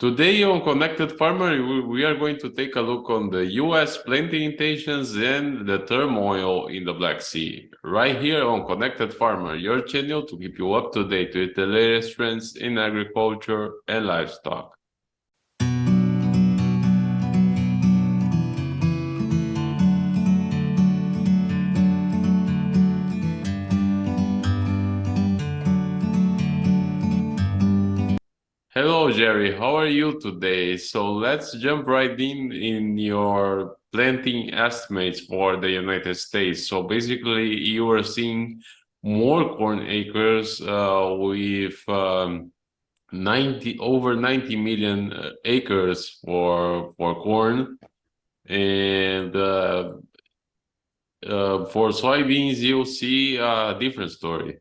Today on Connected Farmer, we are going to take a look on the U.S. planting intentions and the turmoil in the Black Sea. Right here on Connected Farmer, your channel to keep you up to date with the latest trends in agriculture and livestock. Hello, Jerry. How are you today? So let's jump right in your planting estimates for the United States. So basically, you are seeing more corn acres with 90 million acres for corn, and for soybeans, you'll see a different story.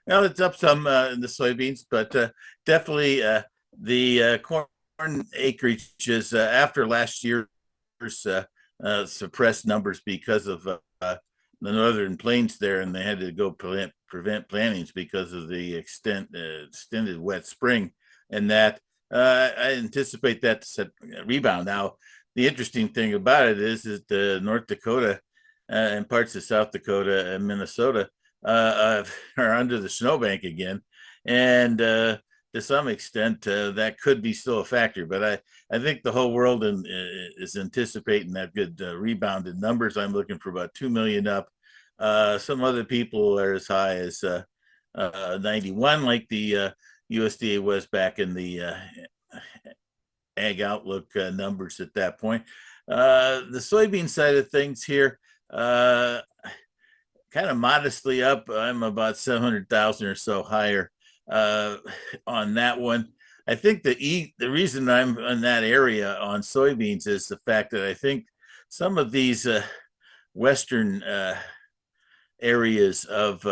Well, it's up some in the soybeans, but definitely the corn acreages after last year's suppressed numbers because of the northern plains there, and they had to go prevent plantings because of the extended wet spring, and that I anticipate that to rebound. Now, the interesting thing about it is that North Dakota and parts of South Dakota and Minnesota are under the snowbank again, and to some extent that could be still a factor. But I think the whole world is anticipating that good rebound in numbers. I'm looking for about 2 million up. Some other people are as high as 91, like the USDA was back in the Ag Outlook numbers at that point. The soybean side of things here, kind of modestly up. I'm about 700,000 or so higher on that one. I think the reason I'm in that area on soybeans is the fact that I think some of these western areas of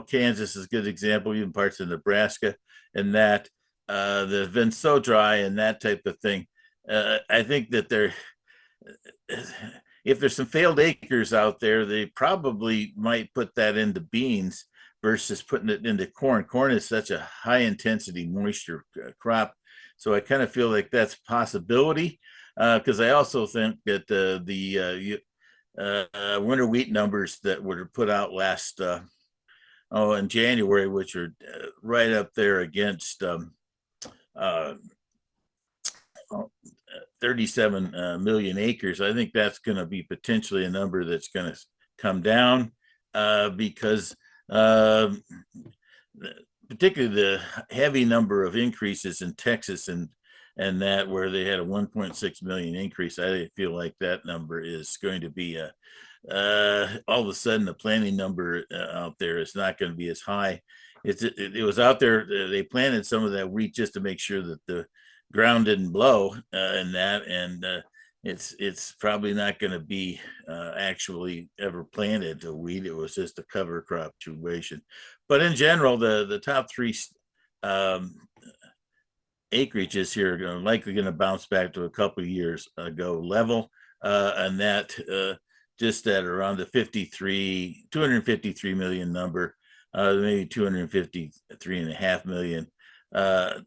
Kansas is a good example, even parts of Nebraska, and that they've been so dry and that type of thing. I think that if there's some failed acres out there, they probably might put that into beans versus putting it into corn. Corn is such a high intensity moisture crop. So I kind of feel like that's a possibility, because I also think that the winter wheat numbers that were put out last in January, which are right up there against 37 million acres. I think that's going to be potentially a number that's going to come down because particularly the heavy number of increases in Texas and that where they had a 1.6 million increase. I feel like that number is going to be all of a sudden the planting number out there is not going to be as high. It was out there. They planted some of that wheat just to make sure that the ground didn't blow in that, and it's probably not going to be actually ever planted to wheat. It was just a cover crop situation. But in general, the top three acreages here are likely going to bounce back to a couple of years ago level, and that just at around the 253 million number, maybe 253.5 million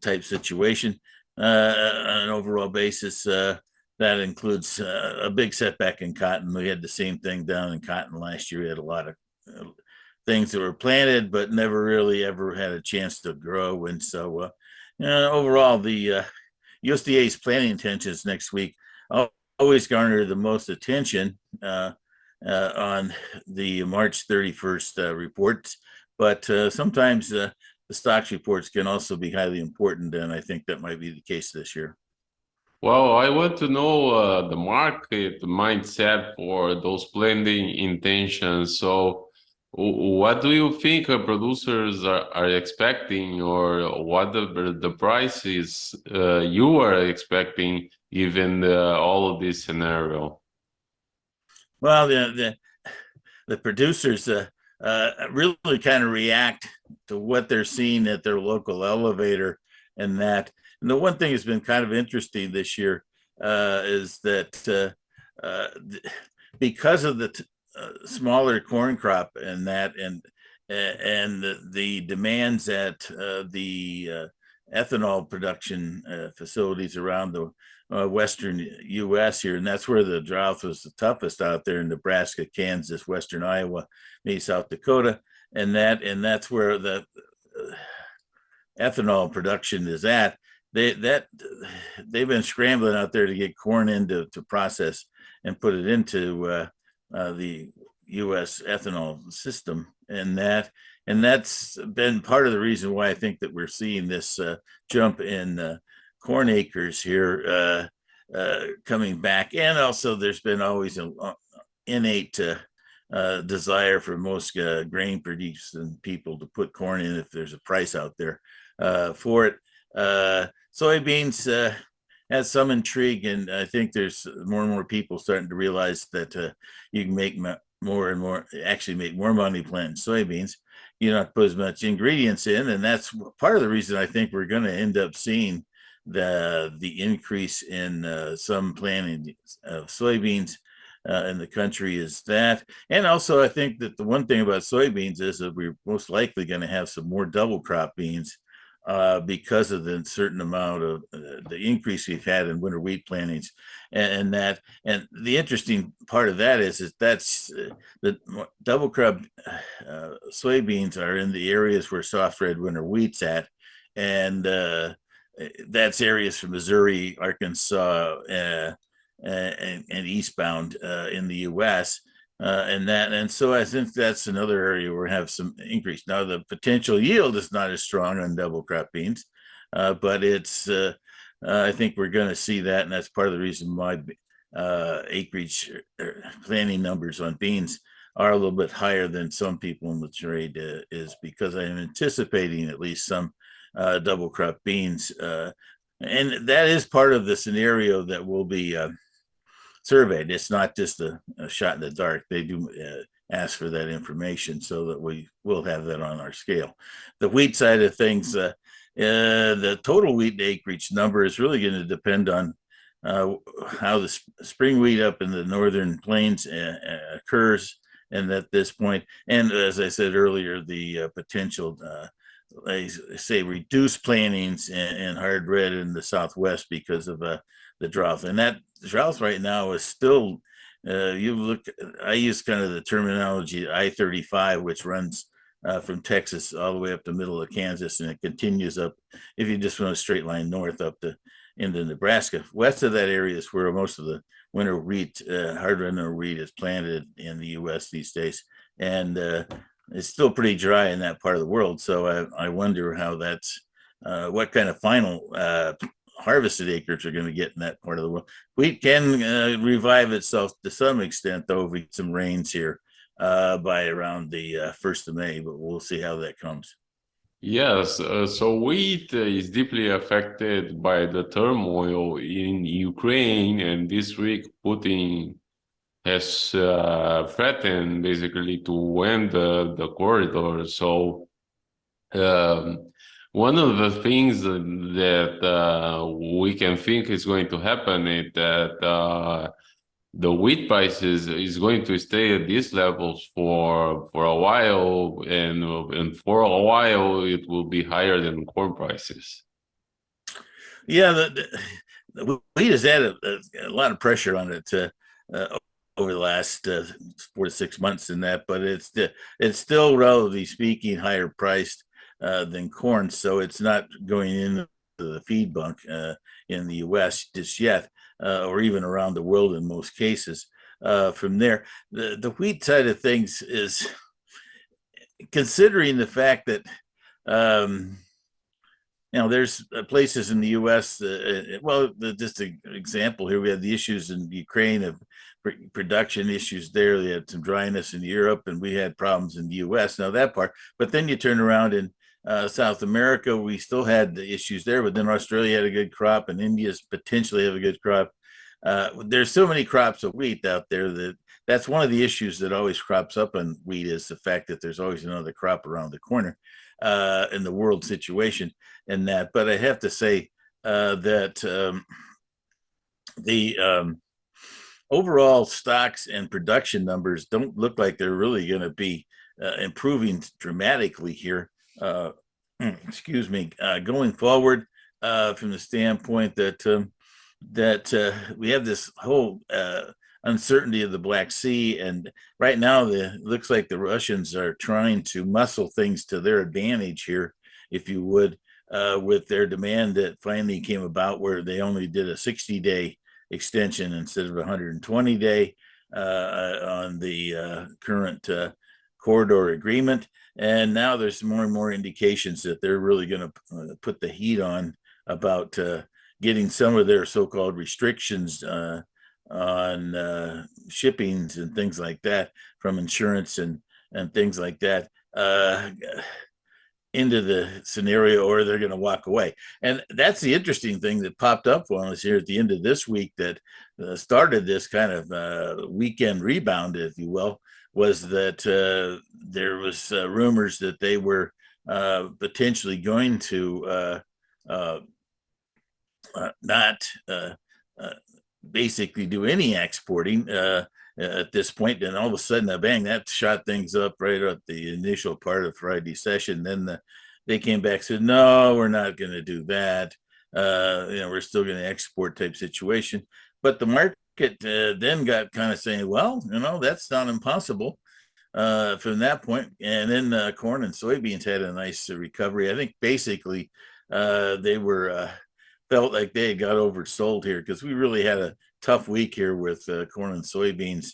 type situation. On an overall basis, that includes a big setback in cotton. We had the same thing down in cotton last year. We had a lot of things that were planted, but never really ever had a chance to grow. And so overall, the USDA's planting intentions next week always garner the most attention on the March 31st reports. But sometimes the stocks reports can also be highly important, and I think that might be the case this year. Well, I want to know the market mindset for those planting intentions. So what do you think producers are expecting, or what the prices you are expecting given all of this scenario? Well, the producers really kind of react to what they're seeing at their local elevator, and that. And the one thing that's been kind of interesting this year is that because of the smaller corn crop and that, and the demands at the ethanol production facilities around the western U.S. here, and that's where the drought was the toughest out there in Nebraska, Kansas, western Iowa, maybe South Dakota, and that's where the ethanol production is at. They've been scrambling out there to get corn into to process and put it into the U.S. ethanol system, and that's been part of the reason why I think that we're seeing this jump in corn acres here coming back, and also there's been always an innate desire for most grain producing people to put corn in if there's a price out there for it. Soybeans has some intrigue, and I think there's more and more people starting to realize that you can make more and more, actually make more money planting soybeans. You don't put as much ingredients in, and that's part of the reason I think we're going to end up seeing the increase in some planting of soybeans in the country is that. And also, I think that the one thing about soybeans is that we're most likely going to have some more double crop beans because of the certain amount of the increase we've had in winter wheat plantings, and the interesting part of that is that's the double crop soybeans are in the areas where soft red winter wheat's at, and that's areas from Missouri, Arkansas, and eastbound in the U.S. And so I think that's another area where we have some increase. Now the potential yield is not as strong on double crop beans, but it's I think we're going to see that, and that's part of the reason why acreage planting numbers on beans are a little bit higher than some people in the trade is because I am anticipating at least some double crop beans, and that is part of the scenario that will be surveyed. It's not just a shot in the dark. They do ask for that information so that we will have that on our scale. The wheat side of things, the total wheat acreage number is really going to depend on how the spring wheat up in the northern plains occurs, and at this point, and as I said earlier, the potential they say reduced plantings and hard red in the Southwest because of the drought. And that drought right now is still, you look, I use kind of the terminology I-35, which runs from Texas all the way up the middle of Kansas, and it continues up, if you just want a straight line north up to into Nebraska. West of that area is where most of the winter wheat, hard winter wheat is planted in the U.S. these days. And it's still pretty dry in that part of the world. So I wonder how that's, what kind of final harvested acres are going to get in that part of the world. Wheat can revive itself to some extent, though, with some rains here by around the 1st of May, but we'll see how that comes. Yes, so wheat is deeply affected by the turmoil in Ukraine, and this week Putin has threatened basically to end the corridor. So one of the things that we can think is going to happen is that the wheat prices is going to stay at these levels for a while, and for a while it will be higher than corn prices. Yeah, the wheat has had a lot of pressure on it over the last 4 to 6 months in that, but it's still, relatively speaking, higher priced than corn, so it's not going into the feed bunk in the U.S. just yet, or even around the world in most cases. From there, the wheat side of things is, considering the fact that there's places in the U.S. Just an example here, we had the issues in Ukraine of production issues there. They had some dryness in Europe, and we had problems in the U.S. Now that part, but then you turn around in South America, we still had the issues there, but then Australia had a good crop, and India's potentially have a good crop. There's so many crops of wheat out there that's one of the issues that always crops up on wheat, is the fact that there's always another crop around the corner in the world situation and that. But I have to say that the overall stocks and production numbers don't look like they're really going to be improving dramatically here excuse me, going forward from the standpoint that we have this whole uncertainty of the Black Sea, and right now it looks like the Russians are trying to muscle things to their advantage here, if you would, with their demand that finally came about where they only did a 60-day extension instead of a 120-day on the current corridor agreement. And now there's more and more indications that they're really going to put the heat on about getting some of their so-called restrictions on shippings and things like that from insurance and things like that into the scenario, or they're going to walk away. And that's the interesting thing that popped up on us here at the end of this week that started this kind of weekend rebound, if you will, was that there was rumors that they were potentially going to not basically do any exporting at this point. And all of a sudden, bang, that shot things up right at the initial part of Friday's session. Then they came back and said, no, we're not going to do that. We're still going to export type situation. But the market then got kind of saying, well, that's not impossible from that point. And then corn and soybeans had a nice recovery. I think basically they were felt like they got oversold here because we really had a tough week here with corn and soybeans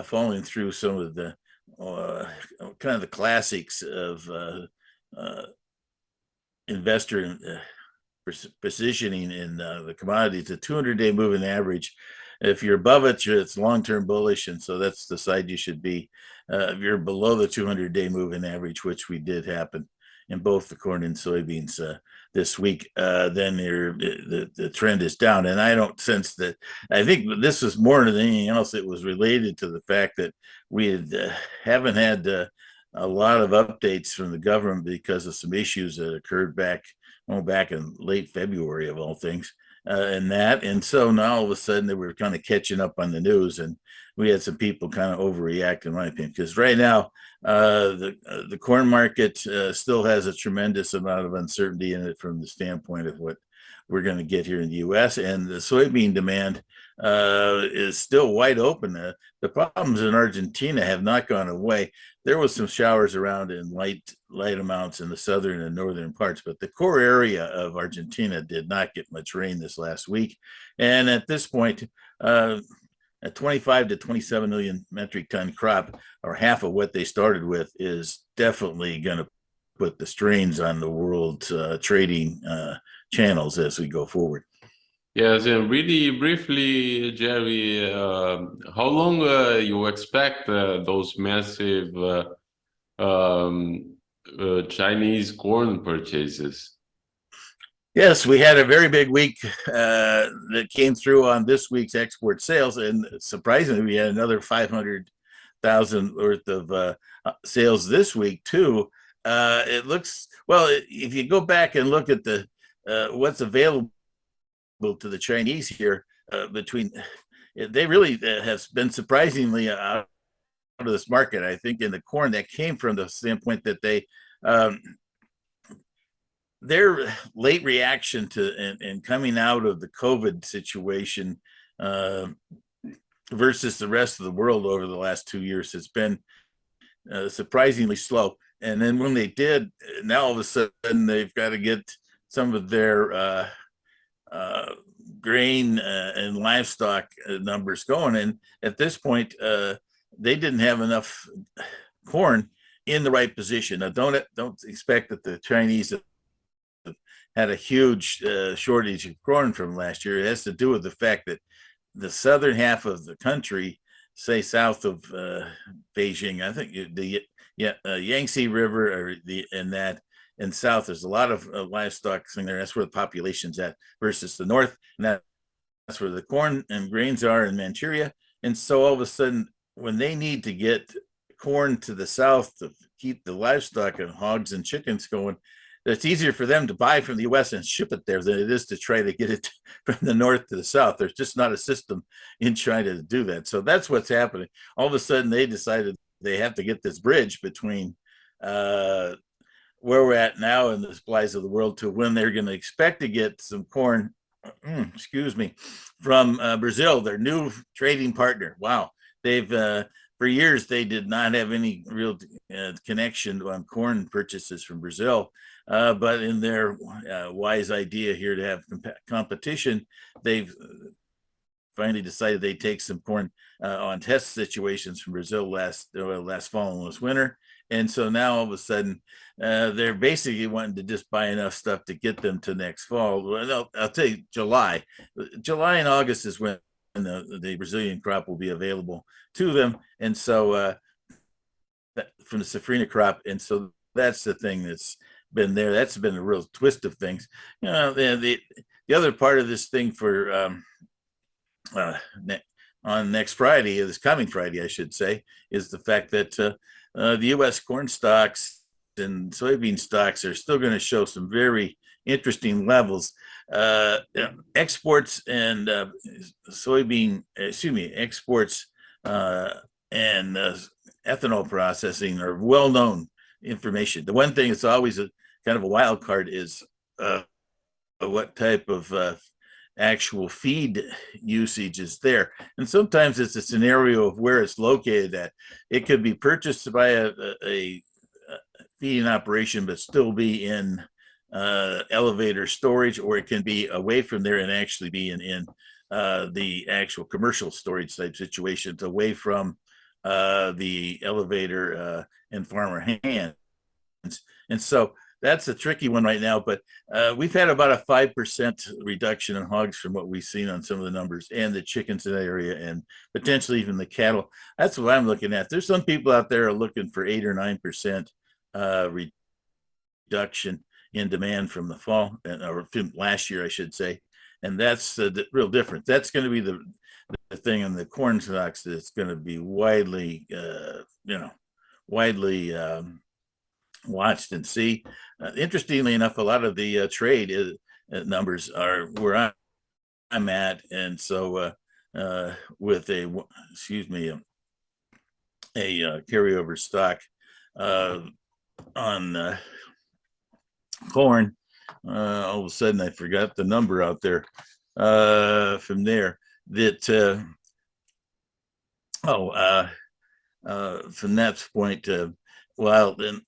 falling through some of the kind of the classics of investor positioning in the commodities. The 200-day moving average, if you're above it, it's long-term bullish, and so that's the side you should be. If you're below the 200-day moving average, which we did happen in both the corn and soybeans this week, then the trend is down. And I don't sense that. I think this was more than anything else, it was related to the fact that we haven't had a lot of updates from the government because of some issues that occurred back in late February of all things. And so now all of a sudden they were kind of catching up on the news, and we had some people kind of overreact, in my opinion, because right now the corn market still has a tremendous amount of uncertainty in it from the standpoint of what we're going to get here in the U.S. And the soybean demand is still wide open. The problems in Argentina have not gone away. There was some showers around in light amounts in the southern and northern parts, but the core area of Argentina did not get much rain this last week. And at this point, a 25 to 27 million metric ton crop, or half of what they started with, is definitely going to put the strains on the world trading channels as we go forward. Yes, and really briefly, Jerry, how long you expect those massive Chinese corn purchases? Yes, we had a very big week that came through on this week's export sales, and surprisingly, we had another 500,000 worth of sales this week too. It looks well if you go back and look at the what's available to the Chinese here between. They really have been surprisingly out of this market. I think in the corn that came from the standpoint that their late reaction to and coming out of the COVID situation versus the rest of the world over the last 2 years has been surprisingly slow. And then when they did, now all of a sudden they've got to get some of their grain and livestock numbers going. And at this point, they didn't have enough corn in the right position. Now, don't expect that the Chinese had a huge shortage of corn from last year. It has to do with the fact that the southern half of the country, say south of Beijing, I think the Yangtze River and south, there's a lot of livestock in there. That's where the population's at, versus the north, and that's where the corn and grains are in Manchuria. And so all of a sudden, when they need to get corn to the south to keep the livestock and hogs and chickens going, it's easier for them to buy from the U.S. and ship it there than it is to try to get it from the north to the south. There's just not a system in China to do that. So that's what's happening. All of a sudden, they decided they have to get this bridge between where we're at now in the supplies of the world to when they're going to expect to get some corn, excuse me, from Brazil, their new trading partner. Wow, they've for years they did not have any real connection on corn purchases from Brazil, but in their wise idea here to have competition, they've finally decided they'd take some corn on test situations from Brazil last fall and this winter. And so now all of a sudden, they're basically wanting to just buy enough stuff to get them to next fall. Well, I'll tell you, July and August is when the Brazilian crop will be available to them. And so from the safrinha crop. And so that's the thing that's been there. That's been a real twist of things. The other part of this thing for on next Friday, this coming Friday, I should say, is the fact that the U.S. corn stocks and soybean stocks are still going to show some very interesting levels. Exports and exports and ethanol processing are well-known information. The one thing that's always a kind of a wild card is what type of actual feed usage is there. And sometimes it's a scenario of where it's located at. It could be purchased by a feeding operation, but still be in elevator storage, or it can be away from there and actually be in the actual commercial storage type situations, away from the elevator and farmer hands. And so that's a tricky one right now, but we've had about a 5% reduction in hogs from what we've seen on some of the numbers, and the chickens in that area, and potentially even the cattle. That's what I'm looking at. There's some people out there are looking for 8 or 9% reduction in demand from the fall, or from last year, I should say. And that's the real difference. That's going to be the thing in the corn stocks that's going to be widely, watched and see. Interestingly enough, a lot of the trade numbers are where I'm at, and so with a carryover stock on corn, all of a sudden I forgot the number out there from there. That from that point, well, then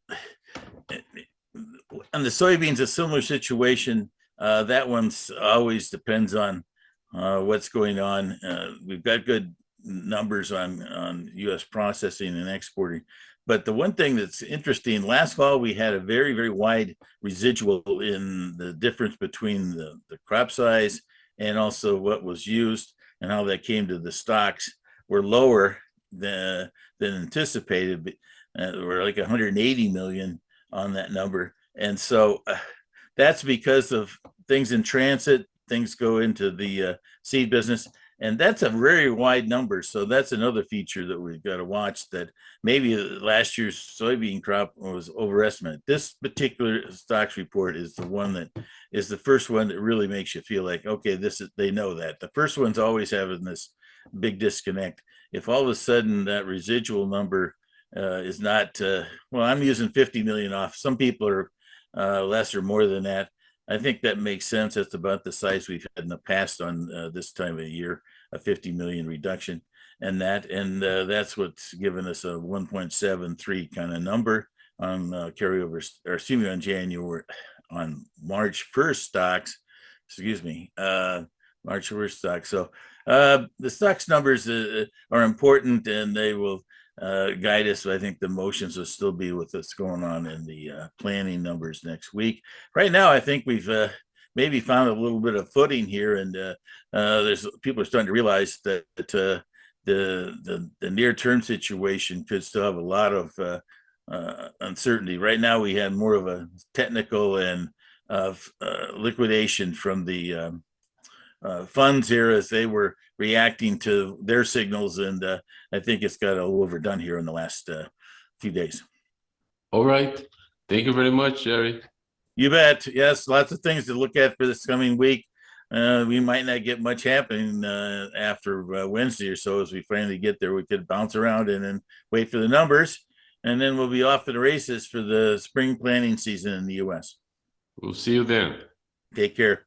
on the soybeans, a similar situation. That one's always depends on what's going on. We've got good numbers on U.S. processing and exporting. But the one thing that's interesting, last fall we had a very, very wide residual in the difference between the crop size and also what was used, and how that came to the stocks were lower than anticipated. We're like 180 million on that number. And so that's because of things in transit, things go into the seed business, and that's a very wide number. So that's another feature that we've got to watch, that maybe last year's soybean crop was overestimated. This particular stocks report is the one that is the first one that really makes you feel like, okay, they know that. The first one's always having this big disconnect. If all of a sudden that residual number is not, well, I'm using 50 million off. Some people are less or more than that. I think that makes sense. That's about the size we've had in the past on this time of year, a 50 million reduction. And that's what's given us a 1.73 kind of number on carryovers, or excuse me, on March 1st stocks, March 1st stocks. So the stocks numbers are important, and they will guide us. I think the motions will still be with what's going on in the planning numbers next week. Right now, I think we've maybe found a little bit of footing here, and there's people are starting to realize that the near-term situation could still have a lot of uncertainty. Right now, we had more of a technical and liquidation from the funds here as they were reacting to their signals, and I think it's got a little overdone here in the last few days. All right. Thank you very much, Jerry. You bet. Yes, lots of things to look at for this coming week. We might not get much happening after Wednesday or so. As we finally get there, we could bounce around and then wait for the numbers. and then we'll be off to the races for the spring planting season in the U.S. We'll see you then. Take care.